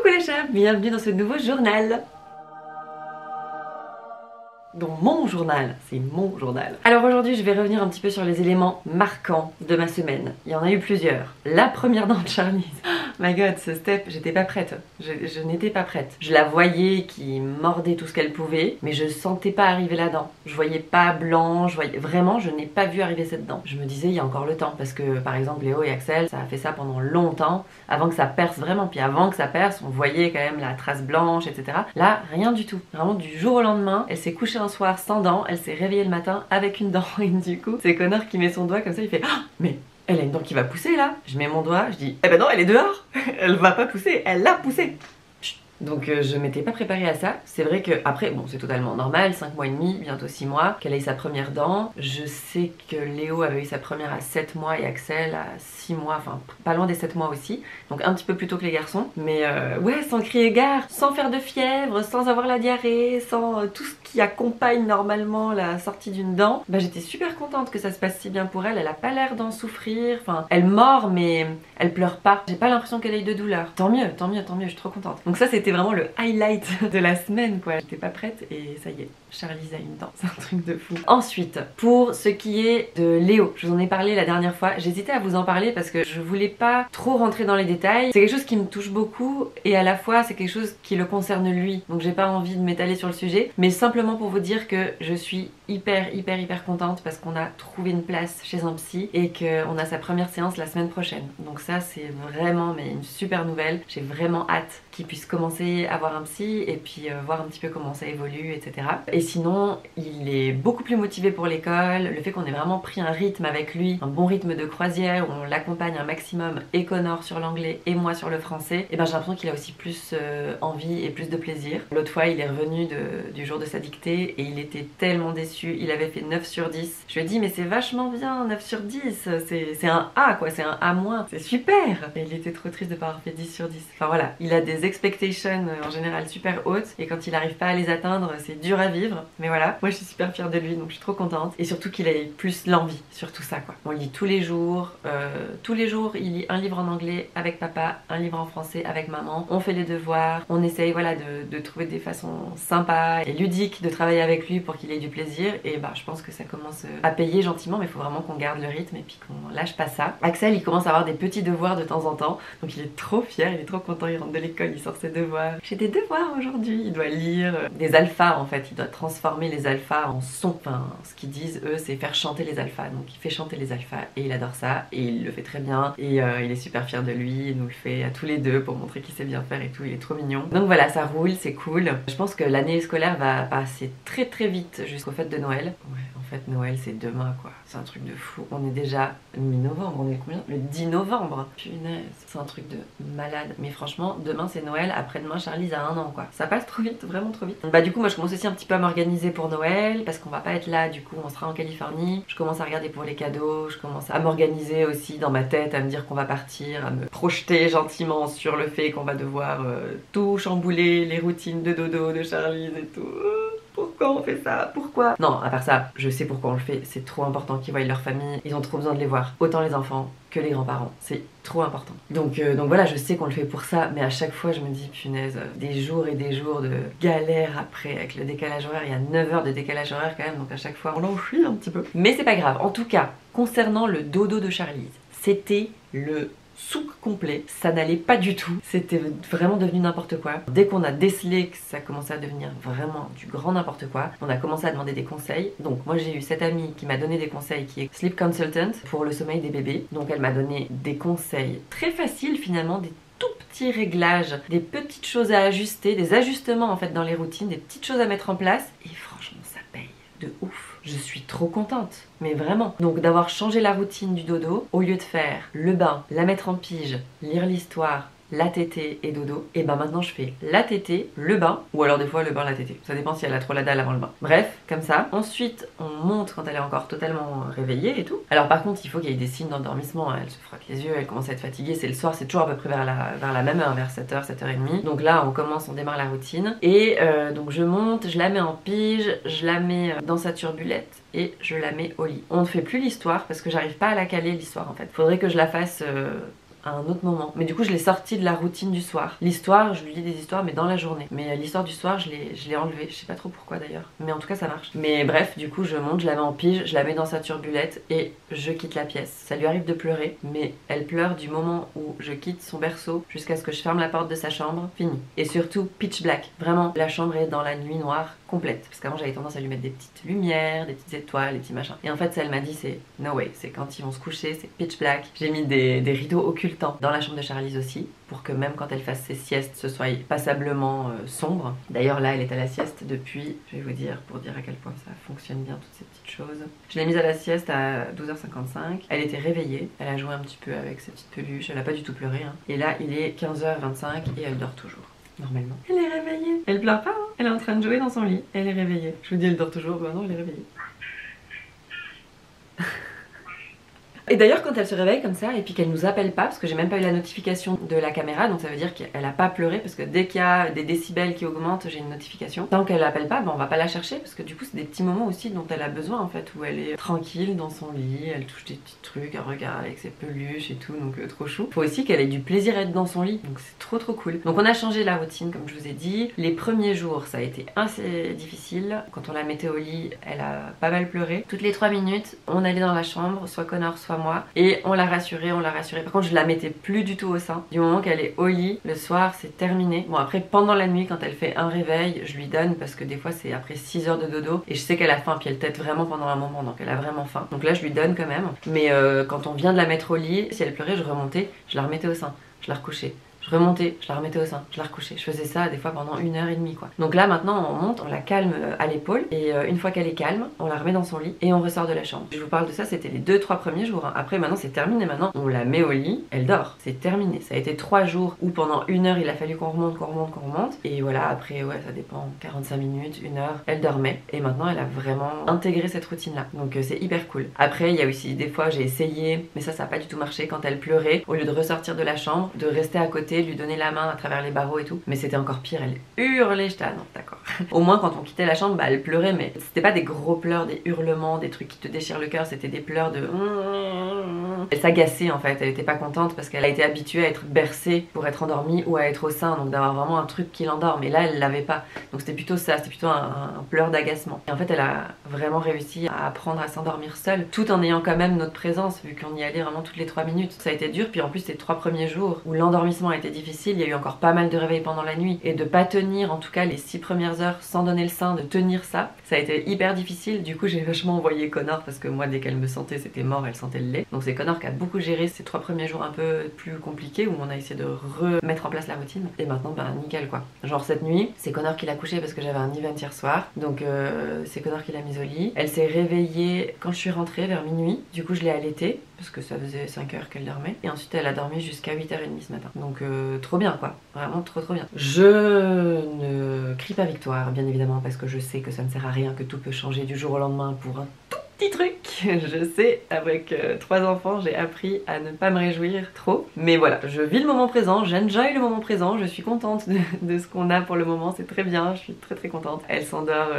Coucou les chats, bienvenue dans ce nouveau journal. Dans mon journal, c'est mon journal. Alors aujourd'hui je vais revenir un petit peu sur les éléments marquants de ma semaine. Il y en a eu plusieurs. La première dent de Charlize. Oh my god, ce step, j'étais pas prête. Je n'étais pas prête. Je la voyais qui mordait tout ce qu'elle pouvait, mais je sentais pas arriver la dent. Je voyais pas blanc, vraiment je n'ai pas vu arriver cette dent. Je me disais il y a encore le temps parce que par exemple Léo et Axel, ça a fait ça pendant longtemps avant que ça perce vraiment. Puis avant que ça perce, on voyait quand même la trace blanche, etc. Là, rien du tout. Vraiment du jour au lendemain, elle s'est couchée un soir sans dents, elle s'est réveillée le matin avec une dent et du coup, c'est Connor qui met son doigt comme ça, il fait oh, mais elle a une dent qui va pousser là. Je mets mon doigt, je dis eh ben non, elle est dehors. Elle va pas pousser, elle l'a poussée. Donc je m'étais pas préparée à ça. C'est vrai que après, bon c'est totalement normal, 5 mois et demi, bientôt 6 mois, qu'elle ait sa première dent. Je sais que Léo avait eu sa première à 7 mois et Axel à 6 mois, enfin pas loin des 7 mois aussi. Donc un petit peu plus tôt que les garçons. Mais ouais, sans crier gare, sans faire de fièvre, sans avoir la diarrhée, sans tout ce qui accompagne normalement la sortie d'une dent. Bah j'étais super contente que ça se passe si bien pour elle. Elle a pas l'air d'en souffrir, enfin elle mord mais elle pleure pas. J'ai pas l'impression qu'elle ait de douleur. Tant mieux, tant mieux, tant mieux, je suis trop contente. Donc ça c'était vraiment le highlight de la semaine quoi. J'étais pas prête et ça y est, Charlize a une dent, c'est un truc de fou. Ensuite, pour ce qui est de Léo, je vous en ai parlé la dernière fois, j'hésitais à vous en parler parce que je voulais pas trop rentrer dans les détails. C'est quelque chose qui me touche beaucoup et à la fois c'est quelque chose qui le concerne lui, donc j'ai pas envie de m'étaler sur le sujet, mais simplement pour vous dire que je suis hyper contente parce qu'on a trouvé une place chez un psy et qu'on a sa première séance la semaine prochaine. Donc ça c'est vraiment mais une super nouvelle, j'ai vraiment hâte qu'il puisse commencer à voir un psy et puis voir un petit peu comment ça évolue, etc. Et sinon, il est beaucoup plus motivé pour l'école, le fait qu'on ait vraiment pris un rythme avec lui, un bon rythme de croisière où on l'accompagne un maximum, et Connor sur l'anglais et moi sur le français, et ben j'ai l'impression qu'il a aussi plus envie et plus de plaisir. L'autre fois, il est revenu du jour de sa dictée et il était tellement déçu, il avait fait 9 sur 10. Je lui ai dit mais c'est vachement bien, 9 sur 10, c'est un A quoi, c'est un A-, c'est super. Et il était trop triste de pas avoir fait 10 sur 10. Enfin voilà, il a des expectations en général super hautes et quand il n'arrive pas à les atteindre, c'est dur à vivre. Mais voilà, moi je suis super fière de lui donc je suis trop contente. Et surtout qu'il ait plus l'envie sur tout ça quoi. On lit tous les jours il lit un livre en anglais avec papa, un livre en français avec maman. On fait les devoirs, on essaye voilà de trouver des façons sympas et ludiques de travailler avec lui pour qu'il ait du plaisir. Et bah je pense que ça commence à payer gentiment, mais il faut vraiment qu'on garde le rythme et puis qu'on lâche pas ça. Axel il commence à avoir des petits devoirs de temps en temps, donc il est trop fier, il est trop content, il rentre de l'école, il sort ses devoirs. J'ai des devoirs aujourd'hui, il doit lire des alphas en fait, il doit transformer les alphas en son. Enfin, ce qu'ils disent eux c'est faire chanter les alphas, donc il fait chanter les alphas et il adore ça et il le fait très bien et il est super fier de lui, il nous le fait à tous les deux pour montrer qu'il sait bien faire et tout, il est trop mignon. Donc voilà, ça roule, c'est cool. Je pense que l'année scolaire va passer très vite jusqu'aux fêtes de Noël. Ouais, en fait Noël c'est demain quoi, c'est un truc de fou. On est déjà mi-novembre, on est combien? Le 10 novembre. Punaise, c'est un truc de malade. Mais franchement, demain c'est Noël, après-demain Charlize a 1 an quoi. Ça passe trop vite, vraiment trop vite. Bah du coup moi je commence aussi un petit peu à m'organiser pour Noël parce qu'on va pas être là, du coup on sera en Californie. Je commence à regarder pour les cadeaux, je commence à m'organiser aussi dans ma tête, à me dire qu'on va partir, à me projeter gentiment sur le fait qu'on va devoir tout chambouler, les routines de dodo de Charlize et tout. Pourquoi on fait ça? Pourquoi? Non, à part ça, je sais pourquoi on le fait. C'est trop important qu'ils voient leur famille. Ils ont trop besoin de les voir. Autant les enfants que les grands-parents. C'est trop important. Donc voilà, je sais qu'on le fait pour ça. Mais à chaque fois, je me dis, punaise, des jours et des jours de galère après. Avec le décalage horaire, il y a 9 heures de décalage horaire quand même. Donc à chaque fois, on l'enfuit un petit peu. Mais c'est pas grave. En tout cas, concernant le dodo de Charlize, c'était le souk complet, ça n'allait pas du tout, c'était vraiment devenu n'importe quoi. Dès qu'on a décelé que ça commençait à devenir vraiment du grand n'importe quoi, on a commencé à demander des conseils. Donc moi j'ai eu cette amie qui m'a donné des conseils qui est Sleep Consultant pour le sommeil des bébés. Donc elle m'a donné des conseils très faciles finalement, des tout petits réglages, des petites choses à ajuster, des ajustements en fait dans les routines, des petites choses à mettre en place et franchement ça paye de ouf. Je suis trop contente, mais vraiment. Donc d'avoir changé la routine du dodo, au lieu de faire le bain, la mettre en pige, lire l'histoire, la tétée et dodo, et ben maintenant je fais la tétée, le bain, ou alors des fois le bain, la tétée. Ça dépend si elle a trop la dalle avant le bain. Bref, comme ça. Ensuite, on monte quand elle est encore totalement réveillée et tout. Alors par contre, il faut qu'il y ait des signes d'endormissement. Elle se frotte les yeux, elle commence à être fatiguée. C'est le soir, c'est toujours à peu près vers la même heure, vers 7h, 7h30. Donc là, on démarre la routine. Et donc je monte, je la mets en pige, je la mets dans sa turbulette et je la mets au lit. On ne fait plus l'histoire parce que j'arrive pas à la caler l'histoire en fait. Faudrait que je la fasse à un autre moment. Mais du coup je l'ai sorti de la routine du soir. L'histoire, je lui lis des histoires mais dans la journée. Mais l'histoire du soir je l'ai enlevée. Je sais pas trop pourquoi d'ailleurs. Mais en tout cas ça marche. Mais bref, du coup je monte, je la mets en pige, je la mets dans sa turbulette et je quitte la pièce. Ça lui arrive de pleurer, mais elle pleure du moment où je quitte son berceau jusqu'à ce que je ferme la porte de sa chambre. Fini. Et surtout pitch black. Vraiment, la chambre est dans la nuit noire complète. Parce qu'avant j'avais tendance à lui mettre des petites lumières, des petites étoiles, des petits machins. Et en fait ça elle m'a dit c'est no way, c'est quand ils vont se coucher, c'est pitch black. J'ai mis des rideaux occultants dans la chambre de Charlize aussi, pour que même quand elle fasse ses siestes, ce soit passablement sombre. D'ailleurs là elle est à la sieste depuis, je vais vous dire, pour dire à quel point ça fonctionne bien toutes ces petites choses. Je l'ai mise à la sieste à 12h55, elle était réveillée, elle a joué un petit peu avec ses petites peluches, elle a pas du tout pleuré hein. Et là il est 15h25 et elle dort toujours. Normalement. Elle est réveillée. Elle pleure pas, hein. Elle est en train de jouer dans son lit. Elle est réveillée. Je vous dis elle dort toujours, bah non elle est réveillée. Et d'ailleurs quand elle se réveille comme ça et puis qu'elle nous appelle pas, parce que j'ai même pas eu la notification de la caméra, donc ça veut dire qu'elle a pas pleuré, parce que dès qu'il y a des décibels qui augmentent, j'ai une notification. Tant qu'elle appelle pas, ben on va pas la chercher, parce que du coup c'est des petits moments aussi dont elle a besoin en fait, où elle est tranquille dans son lit, elle touche des petits trucs, elle regarde avec ses peluches et tout, donc trop chou. Faut aussi qu'elle ait du plaisir à être dans son lit, donc c'est trop cool. Donc on a changé la routine comme je vous ai dit. Les premiers jours ça a été assez difficile. Quand on la mettait au lit, elle a pas mal pleuré. Toutes les 3 minutes, on allait dans la chambre, soit Connor, soit moi, et on l'a rassurée, on l'a rassurée. Par contre je la mettais plus du tout au sein. Du moment qu'elle est au lit, le soir c'est terminé. Bon après pendant la nuit quand elle fait un réveil, je lui donne, parce que des fois c'est après 6 heures de dodo et je sais qu'elle a faim, puis elle tète vraiment pendant un moment, donc elle a vraiment faim. Donc là je lui donne quand même. Mais quand on vient de la mettre au lit, si elle pleurait je remontais, je la remettais au sein, je la recouchais. Je remontais, je la remettais au sein, je la recouchais. Je faisais ça des fois pendant 1h30 quoi. Donc là maintenant on monte, on la calme à l'épaule et une fois qu'elle est calme, on la remet dans son lit et on ressort de la chambre. Je vous parle de ça, c'était les 2-3 premiers jours hein. Après maintenant c'est terminé, maintenant on la met au lit, elle dort, c'est terminé. Ça a été 3 jours où pendant 1 heure il a fallu qu'on remonte, et voilà après ouais ça dépend, 45 minutes, 1 heure, elle dormait et maintenant elle a vraiment intégré cette routine là. Donc c'est hyper cool. Après il y a aussi des fois j'ai essayé, mais ça a pas du tout marché, quand elle pleurait, au lieu de ressortir de la chambre, de rester à côté, lui donner la main à travers les barreaux et tout, mais c'était encore pire, elle hurlait. J'étais ah non d'accord. Au moins quand on quittait la chambre, bah elle pleurait, mais c'était pas des gros pleurs, des hurlements, des trucs qui te déchirent le cœur, c'était des pleurs de... Elle s'agaçait en fait, elle était pas contente parce qu'elle a été habituée à être bercée pour être endormie ou à être au sein, donc d'avoir vraiment un truc qui l'endorme, et là elle l'avait pas. Donc c'était plutôt ça, c'était plutôt un pleur d'agacement. Et en fait elle a vraiment réussi à apprendre à s'endormir seule, tout en ayant quand même notre présence, vu qu'on y allait vraiment toutes les 3 minutes. Ça a été dur, puis en plus ces 3 premiers jours où l'endormissement a été difficile, il y a eu encore pas mal de réveils pendant la nuit, et de pas tenir en tout cas les 6 premières heures sans donner le sein, de tenir ça a été hyper difficile. Du coup j'ai vachement envoyé Connor, parce que moi dès qu'elle me sentait c'était mort, elle sentait le lait. Donc c'est Connor qui a beaucoup géré ces 3 premiers jours un peu plus compliqués, où on a essayé de remettre en place la routine, et maintenant bah nickel quoi. Genre cette nuit c'est Connor qui l'a couchée parce que j'avais un event hier soir, donc c'est Connor qui l'a mise au lit. Elle s'est réveillée quand je suis rentrée vers minuit, du coup je l'ai allaitée parce que ça faisait 5 heures qu'elle dormait, et ensuite elle a dormi jusqu'à 8h30 ce matin. Donc trop bien quoi, vraiment trop bien. Je ne crie pas victoire bien évidemment, parce que je sais que ça ne sert à rien, que tout peut changer du jour au lendemain pour un tout petit truc. Je sais, avec 3 enfants j'ai appris à ne pas me réjouir trop, mais voilà, je vis le moment présent, j'enjoy le moment présent, je suis contente de ce qu'on a pour le moment, c'est très bien, je suis très contente. Elle s'endort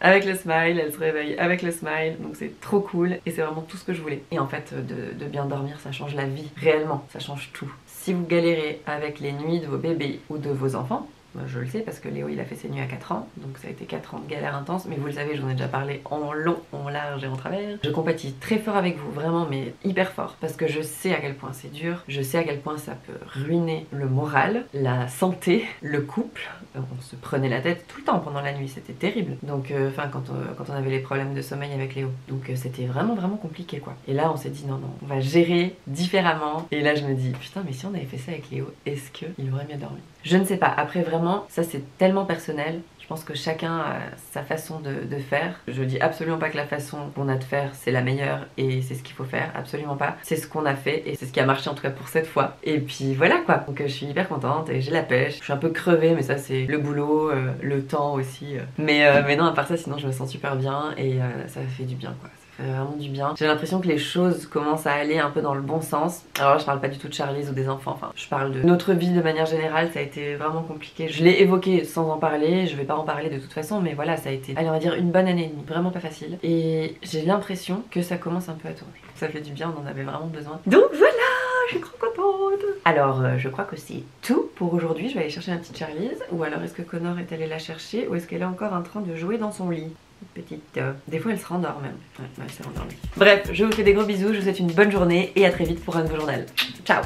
avec le smile, elle se réveille avec le smile, donc c'est trop cool et c'est vraiment tout ce que je voulais. Et en fait de bien dormir ça change la vie, réellement, ça change tout. Si vous galérez avec les nuits de vos bébés ou de vos enfants, je le sais parce que Léo il a fait ses nuits à 4 ans, donc ça a été 4 ans de galère intense, mais vous le savez, j'en ai déjà parlé en long, en large et en travers. Je compatis très fort avec vous, vraiment, mais hyper fort, parce que je sais à quel point c'est dur, je sais à quel point ça peut ruiner le moral, la santé, le couple. On se prenait la tête tout le temps pendant la nuit, c'était terrible. Donc enfin quand on avait les problèmes de sommeil avec Léo, donc c'était vraiment compliqué quoi. Et là on s'est dit non, on va gérer différemment, et là je me dis putain, mais si on avait fait ça avec Léo, est-ce qu'il aurait mieux dormi? Je ne sais pas, après vraiment ça c'est tellement personnel. Je pense que chacun a sa façon de faire. Je dis absolument pas que la façon qu'on a de faire c'est la meilleure et c'est ce qu'il faut faire, absolument pas. C'est ce qu'on a fait et c'est ce qui a marché en tout cas pour cette fois. Et puis voilà quoi. Donc je suis hyper contente et j'ai la pêche. Je suis un peu crevée, mais ça c'est le boulot, le temps aussi. Mais non, à part ça, sinon je me sens super bien et ça fait du bien quoi. Vraiment du bien. J'ai l'impression que les choses commencent à aller un peu dans le bon sens. Alors là je parle pas du tout de Charlize ou des enfants, enfin je parle de notre vie de manière générale. Ça a été vraiment compliqué. Je l'ai évoqué sans en parler, je vais pas en parler de toute façon, mais voilà, ça a été, allez, on va dire une bonne année et demie, vraiment pas facile. Et j'ai l'impression que ça commence un peu à tourner. Ça fait du bien, on en avait vraiment besoin. Donc voilà, je suis trop contente. Alors je crois que c'est tout pour aujourd'hui. Je vais aller chercher ma petite Charlize. Ou alors est-ce que Connor est allé la chercher, ou est-ce qu'elle est encore en train de jouer dans son lit? Petite... Des fois elle se rendort même. Ouais, elle s'est rendormie. Bref, je vous fais des gros bisous, je vous souhaite une bonne journée et à très vite pour un nouveau journal. Ciao.